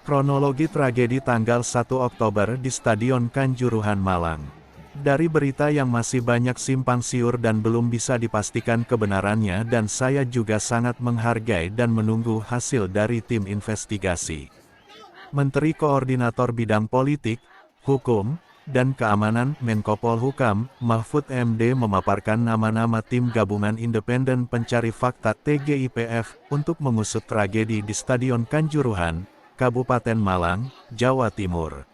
Kronologi tragedi tanggal 1 Oktober di Stadion Kanjuruhan Malang. Dari berita yang masih banyak simpang siur dan belum bisa dipastikan kebenarannya, dan saya juga sangat menghargai dan menunggu hasil dari tim investigasi. Menteri Koordinator Bidang Politik, Hukum, dan Keamanan Menko Polhukam, Mahfud MD memaparkan nama-nama tim gabungan independen pencari fakta TGIPF untuk mengusut tragedi di Stadion Kanjuruhan, Kabupaten Malang, Jawa Timur.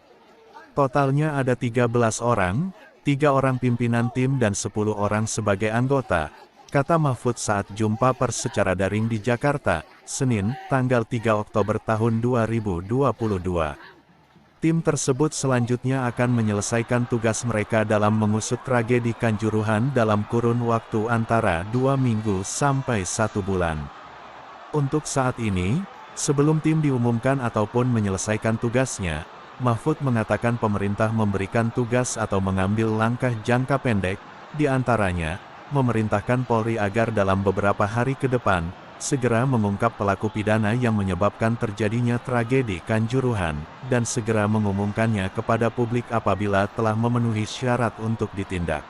Totalnya ada 13 orang, 3 orang pimpinan tim dan 10 orang sebagai anggota, kata Mahfud saat jumpa pers secara daring di Jakarta, Senin, tanggal 3 Oktober tahun 2022. Tim tersebut selanjutnya akan menyelesaikan tugas mereka dalam mengusut tragedi Kanjuruhan dalam kurun waktu antara 2 minggu sampai 1 bulan. Untuk saat ini, sebelum tim diumumkan ataupun menyelesaikan tugasnya, Mahfud mengatakan pemerintah memberikan tugas atau mengambil langkah jangka pendek, di antaranya, memerintahkan Polri agar dalam beberapa hari ke depan, segera mengungkap pelaku pidana yang menyebabkan terjadinya tragedi Kanjuruhan, dan segera mengumumkannya kepada publik apabila telah memenuhi syarat untuk ditindak.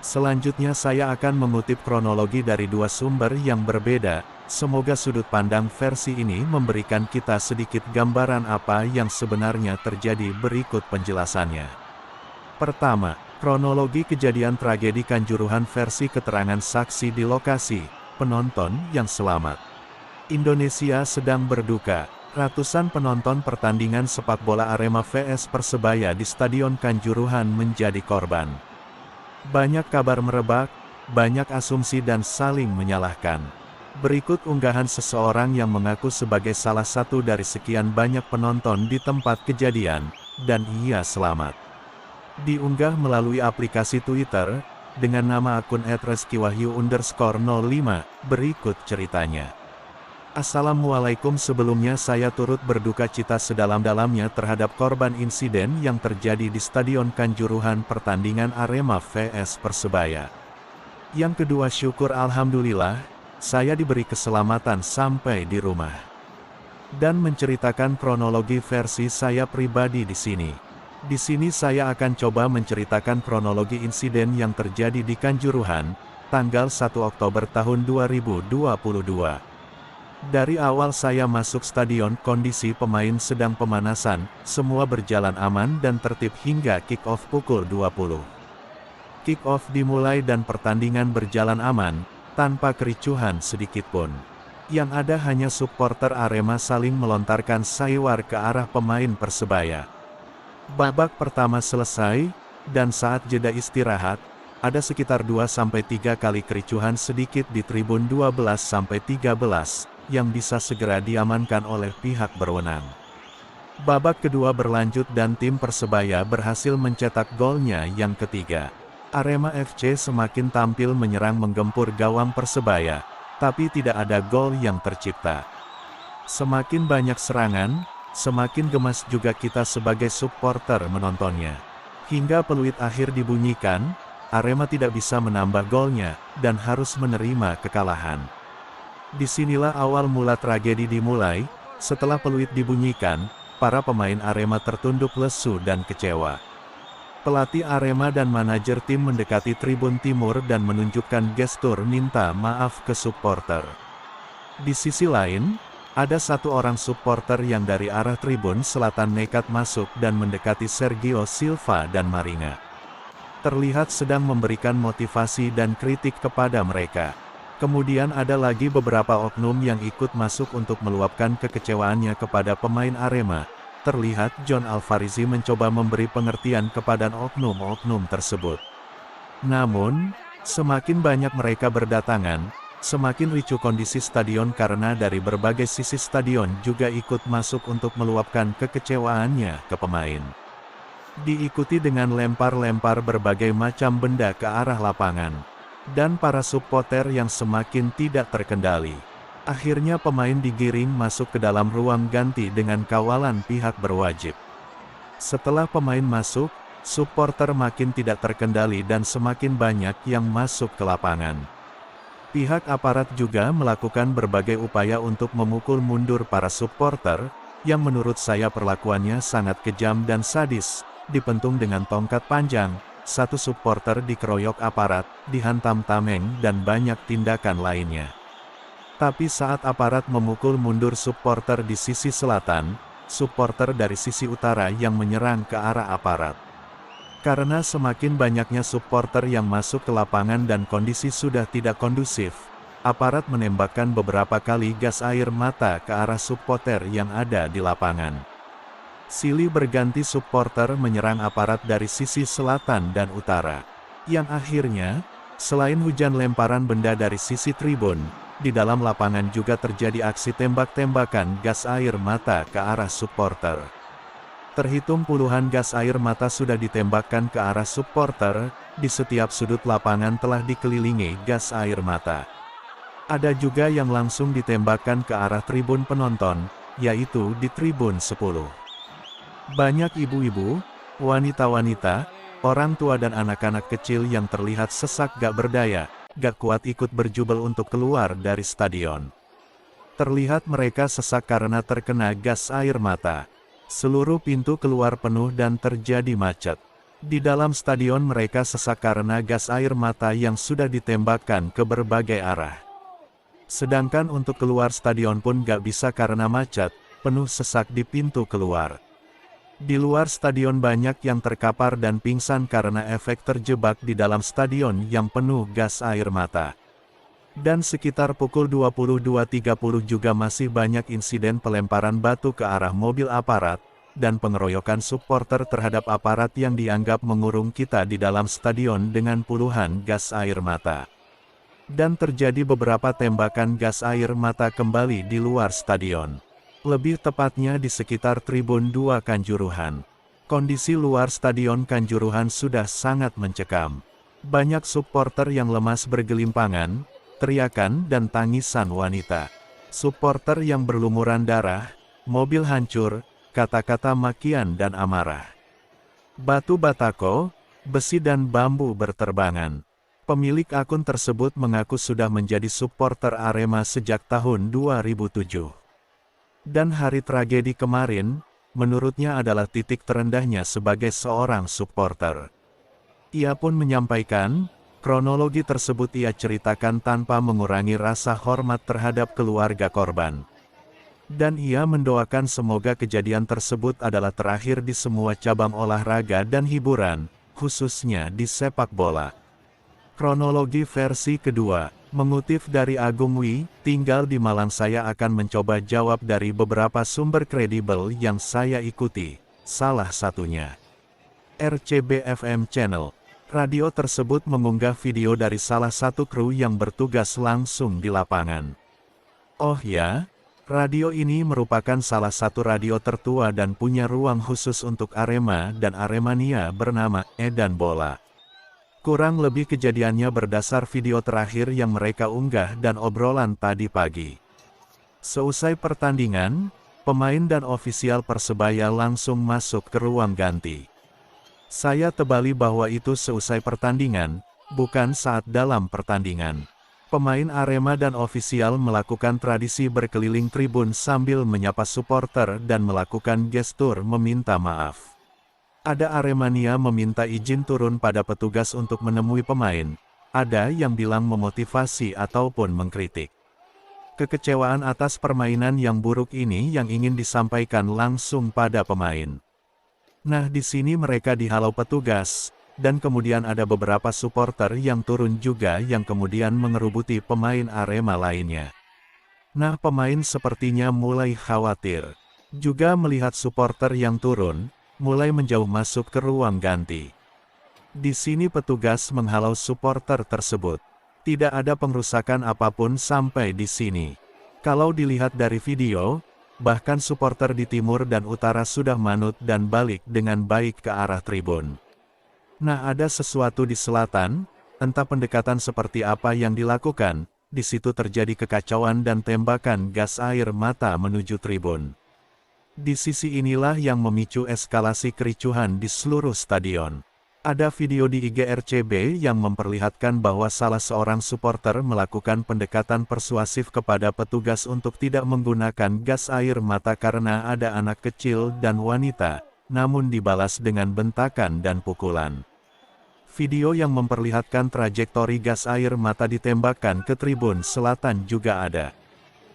Selanjutnya saya akan mengutip kronologi dari 2 sumber yang berbeda, semoga sudut pandang versi ini memberikan kita sedikit gambaran apa yang sebenarnya terjadi. Berikut penjelasannya. Pertama, kronologi kejadian tragedi Kanjuruhan versi keterangan saksi di lokasi, penonton yang selamat. Indonesia sedang berduka. Ratusan penonton pertandingan sepak bola Arema vs Persebaya di Stadion Kanjuruhan menjadi korban. Banyak kabar merebak, banyak asumsi dan saling menyalahkan. Berikut unggahan seseorang yang mengaku sebagai salah satu dari sekian banyak penonton di tempat kejadian, dan ia selamat. Diunggah melalui aplikasi Twitter, dengan nama akun @reskiwahyu_05, berikut ceritanya. Assalamualaikum, sebelumnya saya turut berduka cita sedalam-dalamnya terhadap korban insiden yang terjadi di Stadion Kanjuruhan pertandingan Arema vs Persebaya. Yang kedua, syukur alhamdulillah, saya diberi keselamatan sampai di rumah. Dan menceritakan kronologi versi saya pribadi di sini. Di sini saya akan coba menceritakan kronologi insiden yang terjadi di Kanjuruhan, tanggal 1 Oktober tahun 2022. Dari awal saya masuk stadion, kondisi pemain sedang pemanasan, semua berjalan aman dan tertib hingga kick-off pukul 20. Kick-off dimulai dan pertandingan berjalan aman, tanpa kericuhan sedikitpun. Yang ada hanya supporter Arema saling melontarkan saiwar ke arah pemain Persebaya. Babak pertama selesai, dan saat jeda istirahat, ada sekitar 2-3 kali kericuhan sedikit di tribun 12-13, yang bisa segera diamankan oleh pihak berwenang. Babak kedua berlanjut dan tim Persebaya berhasil mencetak golnya yang ketiga. Arema FC semakin tampil menyerang menggempur gawang Persebaya, tapi tidak ada gol yang tercipta. Semakin banyak serangan, semakin gemas juga kita sebagai supporter menontonnya. Hingga peluit akhir dibunyikan, Arema tidak bisa menambah golnya, dan harus menerima kekalahan. Disinilah awal mula tragedi dimulai. Setelah peluit dibunyikan, para pemain Arema tertunduk lesu dan kecewa. Pelatih Arema dan manajer tim mendekati tribun timur dan menunjukkan gestur minta maaf ke supporter. Di sisi lain, ada satu orang supporter yang dari arah tribun selatan nekat masuk dan mendekati Sergio Silva dan Maringa. Terlihat sedang memberikan motivasi dan kritik kepada mereka. Kemudian ada lagi beberapa oknum yang ikut masuk untuk meluapkan kekecewaannya kepada pemain Arema. Terlihat John Alvarizi mencoba memberi pengertian kepada oknum-oknum tersebut. Namun, semakin banyak mereka berdatangan, semakin ricuh kondisi stadion karena dari berbagai sisi stadion juga ikut masuk untuk meluapkan kekecewaannya ke pemain. Diikuti dengan lempar-lempar berbagai macam benda ke arah lapangan. Dan para supporter yang semakin tidak terkendali. Akhirnya pemain digiring masuk ke dalam ruang ganti dengan kawalan pihak berwajib. Setelah pemain masuk, supporter makin tidak terkendali dan semakin banyak yang masuk ke lapangan. Pihak aparat juga melakukan berbagai upaya untuk memukul mundur para supporter, yang menurut saya perlakuannya sangat kejam dan sadis, dipentung dengan tongkat panjang, satu supporter dikeroyok aparat, dihantam tameng dan banyak tindakan lainnya. Tapi saat aparat memukul mundur supporter di sisi selatan, supporter dari sisi utara yang menyerang ke arah aparat. Karena semakin banyaknya supporter yang masuk ke lapangan dan kondisi sudah tidak kondusif, aparat menembakkan beberapa kali gas air mata ke arah supporter yang ada di lapangan. Silih berganti supporter menyerang aparat dari sisi selatan dan utara. Yang akhirnya, selain hujan lemparan benda dari sisi tribun, di dalam lapangan juga terjadi aksi tembak-tembakan gas air mata ke arah supporter. Terhitung puluhan gas air mata sudah ditembakkan ke arah supporter, di setiap sudut lapangan telah dikelilingi gas air mata. Ada juga yang langsung ditembakkan ke arah tribun penonton, yaitu di tribun 10. Banyak ibu-ibu, wanita-wanita, orang tua dan anak-anak kecil yang terlihat sesak gak berdaya, gak kuat ikut berjubel untuk keluar dari stadion. Terlihat mereka sesak karena terkena gas air mata. Seluruh pintu keluar penuh dan terjadi macet. Di dalam stadion mereka sesak karena gas air mata yang sudah ditembakkan ke berbagai arah. Sedangkan untuk keluar stadion pun gak bisa karena macet, penuh sesak di pintu keluar. Di luar stadion banyak yang terkapar dan pingsan karena efek terjebak di dalam stadion yang penuh gas air mata. Dan sekitar pukul 22.30 juga masih banyak insiden pelemparan batu ke arah mobil aparat, dan pengeroyokan supporter terhadap aparat yang dianggap mengurung kita di dalam stadion dengan puluhan gas air mata. Dan terjadi beberapa tembakan gas air mata kembali di luar stadion. Lebih tepatnya di sekitar Tribun 2 Kanjuruhan. Kondisi luar stadion Kanjuruhan sudah sangat mencekam. Banyak supporter yang lemas bergelimpangan, teriakan dan tangisan wanita. Supporter yang berlumuran darah, mobil hancur, kata-kata makian dan amarah. Batu batako, besi dan bambu berterbangan. Pemilik akun tersebut mengaku sudah menjadi supporter Arema sejak tahun 2007. Dan hari tragedi kemarin, menurutnya adalah titik terendahnya sebagai seorang supporter. Ia pun menyampaikan, kronologi tersebut ia ceritakan tanpa mengurangi rasa hormat terhadap keluarga korban. Dan ia mendoakan semoga kejadian tersebut adalah terakhir di semua cabang olahraga dan hiburan, khususnya di sepak bola. Kronologi versi kedua. Mengutip dari Agung Wi, tinggal di Malang saya akan mencoba jawab dari beberapa sumber kredibel yang saya ikuti, salah satunya RCB FM Channel. Radio tersebut mengunggah video dari salah satu kru yang bertugas langsung di lapangan. Oh ya, radio ini merupakan salah satu radio tertua dan punya ruang khusus untuk Arema dan Aremania bernama Edan Bola. Kurang lebih kejadiannya berdasar video terakhir yang mereka unggah dan obrolan tadi pagi. Seusai pertandingan, pemain dan ofisial Persebaya langsung masuk ke ruang ganti. Saya tebali bahwa itu seusai pertandingan, bukan saat dalam pertandingan. Pemain Arema dan ofisial melakukan tradisi berkeliling tribun sambil menyapa supporter dan melakukan gestur meminta maaf. Ada Aremania meminta izin turun pada petugas untuk menemui pemain, ada yang bilang memotivasi ataupun mengkritik. Kekecewaan atas permainan yang buruk ini yang ingin disampaikan langsung pada pemain. Nah, di sini mereka dihalau petugas, dan kemudian ada beberapa supporter yang turun juga yang kemudian mengerubuti pemain Arema lainnya. Nah, pemain sepertinya mulai khawatir. Juga melihat supporter yang turun, mulai menjauh masuk ke ruang ganti. Di sini petugas menghalau supporter tersebut. Tidak ada pengrusakan apapun sampai di sini. Kalau dilihat dari video, bahkan supporter di timur dan utara sudah manut dan balik dengan baik ke arah tribun. Nah, ada sesuatu di selatan, entah pendekatan seperti apa yang dilakukan, di situ terjadi kekacauan dan tembakan gas air mata menuju tribun. Di sisi inilah yang memicu eskalasi kericuhan di seluruh stadion. Ada video di IG RCB yang memperlihatkan bahwa salah seorang supporter melakukan pendekatan persuasif kepada petugas untuk tidak menggunakan gas air mata karena ada anak kecil dan wanita, namun dibalas dengan bentakan dan pukulan. Video yang memperlihatkan trajektori gas air mata ditembakkan ke tribun selatan juga ada.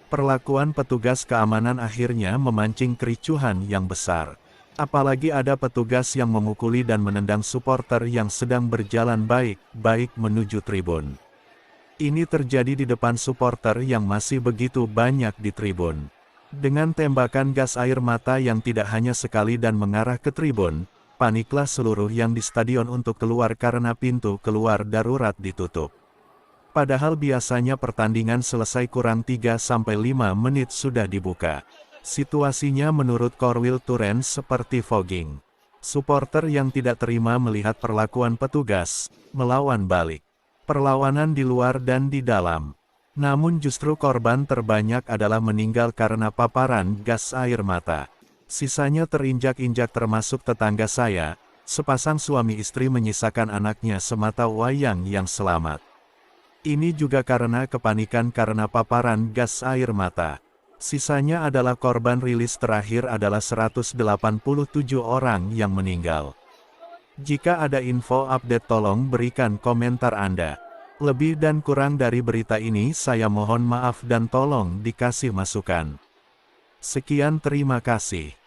Perlakuan petugas keamanan akhirnya memancing kericuhan yang besar. Apalagi ada petugas yang memukuli dan menendang supporter yang sedang berjalan baik-baik menuju tribun. Ini terjadi di depan supporter yang masih begitu banyak di tribun. Dengan tembakan gas air mata yang tidak hanya sekali dan mengarah ke tribun, paniklah seluruh yang di stadion untuk keluar karena pintu keluar darurat ditutup. Padahal biasanya pertandingan selesai kurang 3-5 menit sudah dibuka. Situasinya menurut Korwil Turen seperti fogging. Supporter yang tidak terima melihat perlakuan petugas, melawan balik. Perlawanan di luar dan di dalam. Namun justru korban terbanyak adalah meninggal karena paparan gas air mata. Sisanya terinjak-injak termasuk tetangga saya, sepasang suami istri menyisakan anaknya semata wayang yang selamat. Ini juga karena kepanikan karena paparan gas air mata. Sisanya adalah korban rilis terakhir adalah 187 orang yang meninggal. Jika ada info update tolong berikan komentar Anda. Lebih dan kurang dari berita ini saya mohon maaf dan tolong dikasih masukan. Sekian terima kasih.